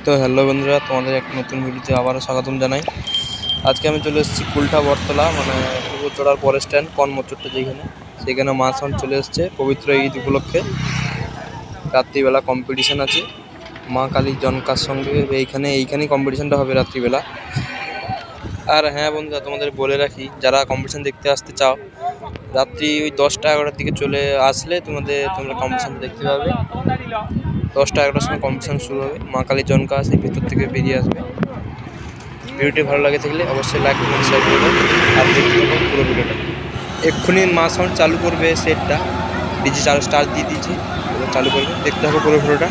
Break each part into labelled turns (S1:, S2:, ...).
S1: তো হ্যালো বন্ধুরা, তোমাদের এক নতুন ভিডিওতে আবারও স্বাগতম জানাই। আজকে আমি চলে এসেছি কুলটা বটতলা, মানে চড়ার পরের স্ট্যান্ড কর্মচুরটা যেখানে, সেখানে মা সাউন্ড চলে এসছে পবিত্র ঈদ উপলক্ষে। রাত্রিবেলা কম্পিটিশান আছে মা কালী জনকার সঙ্গে, এইখানেই কম্পিটিশানটা হবে রাত্রিবেলা। আর হ্যাঁ বন্ধুরা, তোমাদের বলে রাখি, যারা কম্পিটিশান দেখতে আসতে চাও রাত্রি ওই 10টা-11টার দিকে চলে আসলে তোমরা কম্পিটিশান দেখতে পাবে। 10টা-11টার সময় কম্পিটিশান শুরু হবে। মা কালী জনকা সেই ভিতর থেকে বেরিয়ে আসবে। ভিডিওটি ভালো লাগে থাকলে অবশ্যই লাইক করবেন, শেয়ার করবেন আর দেখতে থাকুন পুরো ভিডিওটা। এক্ষুনি মা সাউন্ড চালু করবে, সেটটা ডিজি স্টার দিয়ে দিয়েছি, চালু করবে। দেখতে থাকো পুরো ভিডিওটা।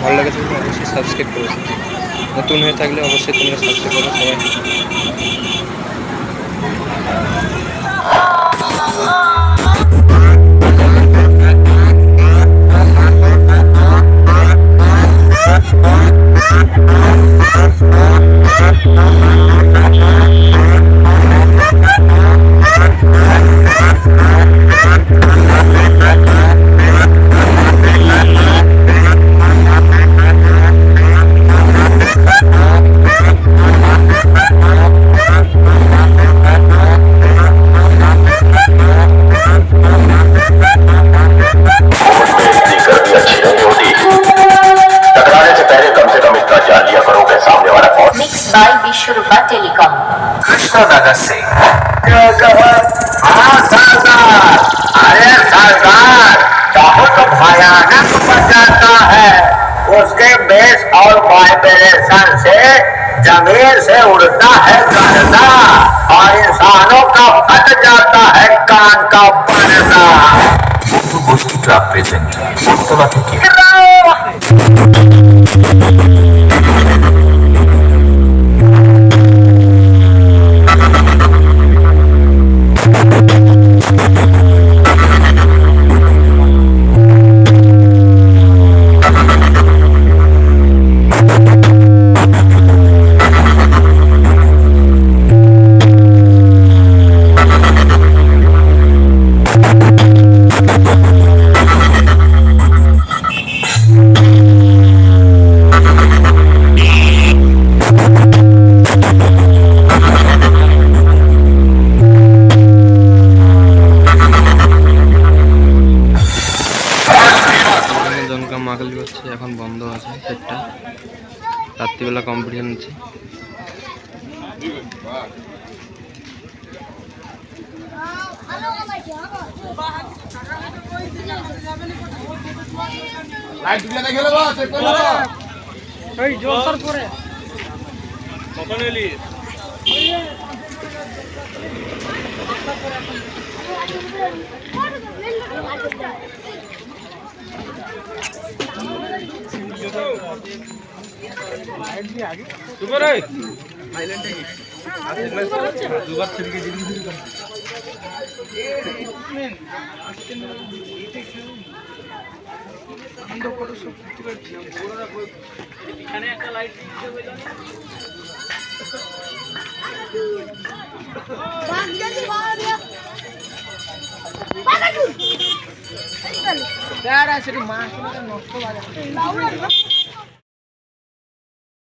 S1: ভালো লাগে থাকলে অবশ্যই সাবস্ক্রাইব করবে, নতুন হয়ে থাকলে অবশ্যই তোমরা সাবস্ক্রাইব করবে সবাই।
S2: बाय विश्वरूपा टेलीकॉम
S3: कृष्णनगर से। अरे सरदार बहुत भयानक बजाता है, उसके बेस और वाइब्रेशन से जमीन से उड़ता है गर्दा और इंसानों का फट जाता है कान का पर्दा। गोष्ठी क्लब प्रेजेंट বটতলা থেকে।
S1: মা কালী হচ্ছে, এখন বন্ধ আছে সেটটা, রাত্রিবেলা কম্পিটিশন আছে।
S4: সেটি মাছ নষ্ট বাজার